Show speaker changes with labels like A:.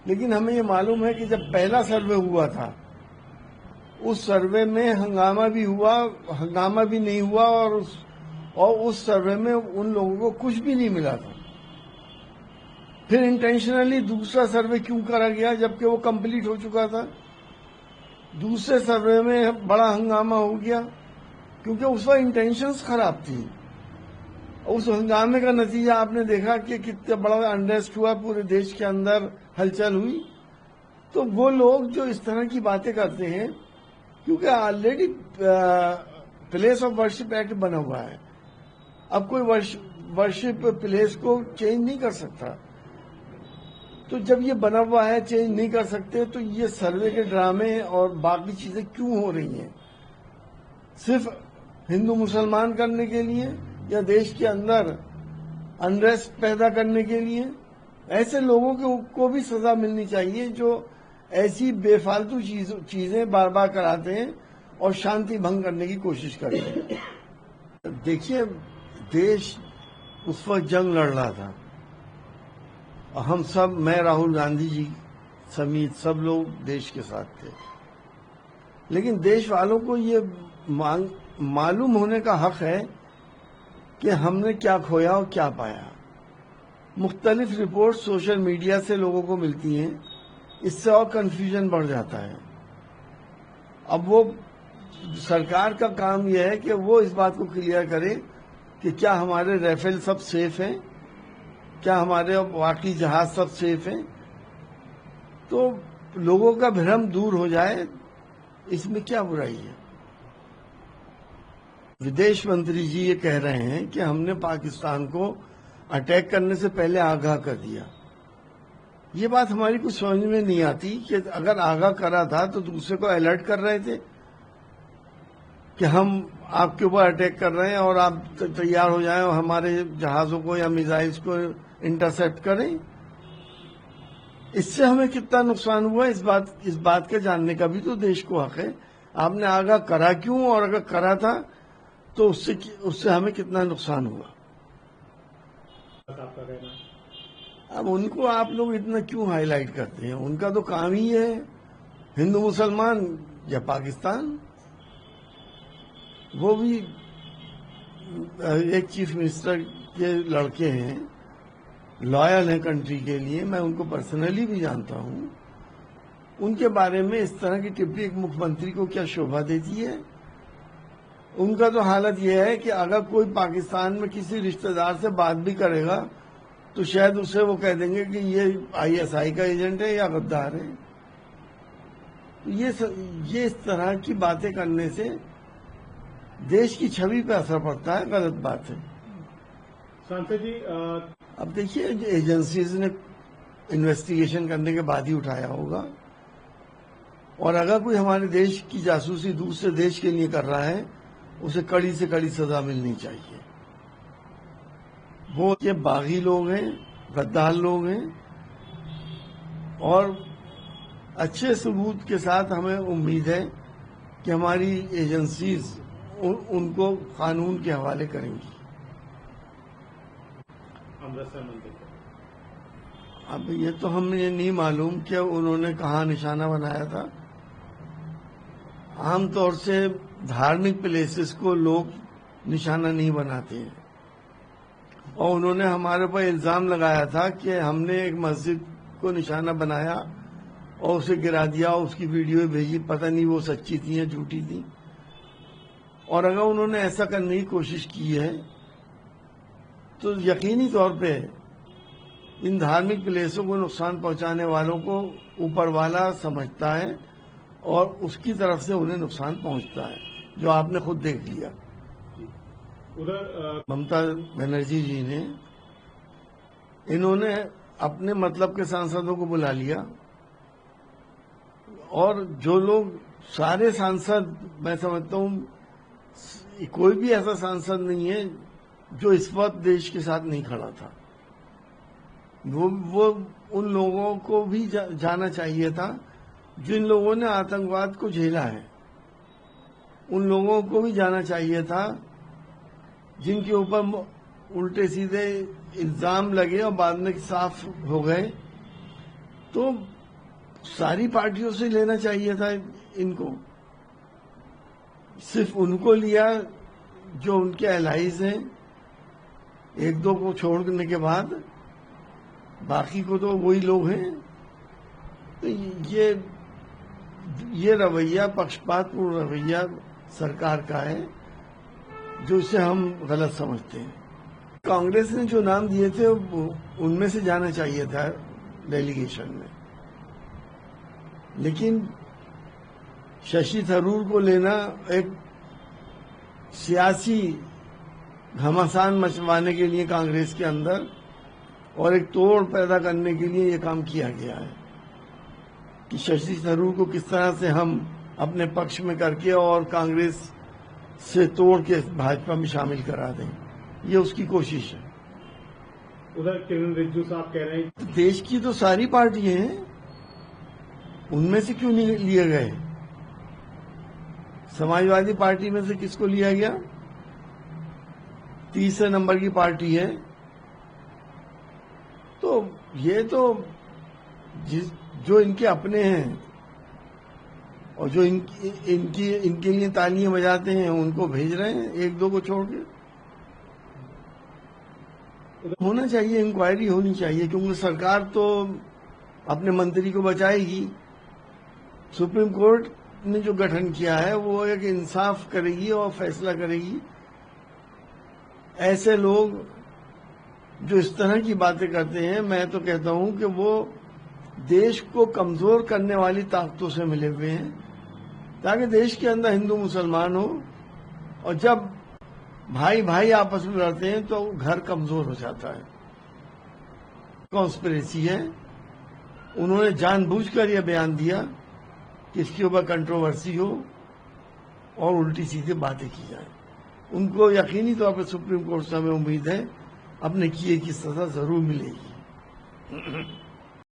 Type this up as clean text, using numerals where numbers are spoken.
A: लेकिन हमें ये मालूम है कि जब पहला सर्वे हुआ था उस सर्वे में हंगामा भी हुआ, हंगामा भी नहीं हुआ, और उस सर्वे में उन लोगों को कुछ भी नहीं मिला था। फिर इंटेंशनली दूसरा सर्वे क्यों करा गया जबकि वो कंप्लीट हो चुका था? दूसरे सर्वे में बड़ा हंगामा हो गया क्योंकि उस वक्त इंटेंशंस खराब थी। उस हंगामे का नतीजा आपने देखा कि कितना बड़ा अनरेस्ट हुआ, पूरे देश के अंदर हलचल हुई। तो वो लोग जो इस तरह की बातें करते हैं, क्योंकि already place of worship act बना हुआ है, अब कोई वर्शिप प्लेस को चेंज नहीं कर सकता। तो जब ये बना हुआ है, चेंज नहीं कर सकते, तो ये सर्वे के ड्रामे और बाकी चीजें क्यों हो रही हैं? सिर्फ हिंदू मुसलमान करने के लिए या देश के अंदर अनरेस्ट पैदा करने के लिए? ऐसे लोगों को भी सजा मिलनी चाहिए जो ऐसी बेफालतू चीजें बार बार कराते हैं और शांति भंग करने की कोशिश करते हैं। देखिए, देश उस वक्त जंग लड़ रहा था, हम सब, मैं, राहुल गांधी जी समेत सब लोग देश के साथ थे। लेकिन देश वालों को ये मालूम होने का हक है कि हमने क्या खोया और क्या पाया। मुख्तलिफ रिपोर्ट सोशल मीडिया से लोगों को मिलती हैं, इससे और कंफ्यूजन बढ़ जाता है। अब वो सरकार का काम यह है कि वो इस बात को क्लियर करे कि क्या हमारे राइफल सब सेफ हैं, क्या हमारे वाकई जहाज सब सेफ हैं, तो लोगों का भ्रम दूर हो जाए। इसमें क्या बुराई है? विदेश मंत्री जी ये कह रहे हैं कि हमने पाकिस्तान को अटैक करने से पहले आगाह कर दिया। ये बात हमारी कुछ समझ में नहीं आती कि अगर आगाह करा था तो दूसरे को अलर्ट कर रहे थे कि हम आपके ऊपर अटैक कर रहे हैं और आप तैयार हो जाएं और हमारे जहाजों को या मिसाइल्स को इंटरसेप्ट करें। इससे हमें कितना नुकसान हुआ, इस बात के जानने का भी तो देश को हक है। आपने आगाह करा क्यों, और अगर करा था तो उससे हमें कितना नुकसान हुआ? अब उनको आप लोग इतना क्यों हाईलाइट करते हैं? उनका तो काम ही है हिंदू मुसलमान या पाकिस्तान। वो भी एक चीफ मिनिस्टर के लड़के हैं, लॉयल हैं कंट्री के लिए, मैं उनको पर्सनली भी जानता हूं। उनके बारे में इस तरह की टिप्पणी एक मुख्यमंत्री को क्या शोभा देती है? उनका तो हालत यह है कि अगर कोई पाकिस्तान में किसी रिश्तेदार से बात भी करेगा तो शायद उससे वो कह देंगे कि ये आईएसआई का एजेंट है या गद्दार है। ये इस तरह की बातें करने से देश की छवि पे असर पड़ता है, गलत बात है।
B: सांसद जी,
A: अब देखिए, एजेंसीज ने इन्वेस्टिगेशन करने के बाद ही उठाया होगा, और अगर कोई हमारे देश की जासूसी दूसरे देश के लिए कर रहा है उसे कड़ी से कड़ी सजा मिलनी चाहिए। वो ये बागी लोग हैं, गद्दार लोग हैं, और अच्छे सबूत के साथ हमें उम्मीद है कि हमारी एजेंसीज उनको कानून के हवाले करेंगी। अब ये तो हमें नहीं मालूम कि उन्होंने कहाँ निशाना बनाया था। आमतौर से धार्मिक प्लेसेस को लोग निशाना नहीं बनाते हैं, और उन्होंने हमारे पर इल्जाम लगाया था कि हमने एक मस्जिद को निशाना बनाया और उसे गिरा दिया, उसकी वीडियो भेजी, पता नहीं वो सच्ची थी या झूठी थी। और अगर उन्होंने ऐसा करने की कोशिश की है तो यकीनी तौर पे इन धार्मिक प्लेसों को नुकसान पहुंचाने वालों को ऊपर वाला समझता है और उसकी तरफ से उन्हें नुकसान पहुंचता है, जो आपने खुद देख लिया।
B: उधर
A: ममता बनर्जी जी ने, इन्होंने अपने मतलब के सांसदों को बुला लिया, और जो लोग सारे सांसद, मैं समझता हूं कोई भी ऐसा सांसद नहीं है जो इस वक्त देश के साथ नहीं खड़ा था। वो उन लोगों को भी जाना चाहिए था जिन लोगों ने आतंकवाद को झेला है। उन लोगों को भी जाना चाहिए था जिनके ऊपर उल्टे सीधे इल्जाम लगे और बाद में साफ हो गए। तो सारी पार्टियों से लेना चाहिए था इनको, सिर्फ उनको लिया जो उनके एलाइज हैं, एक दो को छोड़ने के बाद बाकी को तो वही लोग हैं। तो ये रवैया, पक्षपातपूर्ण रवैया सरकार का है, जो इसे हम गलत समझते हैं। कांग्रेस ने जो नाम दिए थे उनमें से जाना चाहिए था डेलीगेशन में, लेकिन शशि थरूर को लेना एक सियासी घमासान मचवाने के लिए कांग्रेस के अंदर और एक तोड़ पैदा करने के लिए ये काम किया गया है कि शशि थरूर को किस तरह से हम अपने पक्ष में करके और कांग्रेस से तोड़ के भाजपा में शामिल करा दें, ये उसकी कोशिश है।
B: उधर किरण रिजिजू साहब कह रहे हैं
A: देश की तो सारी पार्टियां हैं, उनमें से क्यों नहीं लिए गए? समाजवादी पार्टी में से किसको लिया गया? तीसरे नंबर की पार्टी है। तो ये तो जो इनके अपने हैं और जो इनके लिए तालियां बजाते हैं उनको भेज रहे हैं, एक दो को छोड़ के। होना चाहिए, इंक्वायरी होनी चाहिए, क्योंकि सरकार तो अपने मंत्री को बचाएगी। सुप्रीम कोर्ट ने जो गठन किया है वो एक इंसाफ करेगी और फैसला करेगी। ऐसे लोग जो इस तरह की बातें करते हैं, मैं तो कहता हूं कि वो देश को कमजोर करने वाली ताकतों से मिले हुए हैं, ताकि देश के अंदर हिंदू मुसलमान हो, और जब भाई भाई आपस में लड़ते हैं तो घर कमजोर हो जाता है। कॉन्स्पिरेसी है, उन्होंने जानबूझकर यह बयान दिया कि इसके ऊपर कंट्रोवर्सी हो और उल्टी सीधी बातें की जाए। उनको यकीनी तौर पर सुप्रीम कोर्ट से हमें उम्मीद है अपने किए की सजा जरूर मिलेगी।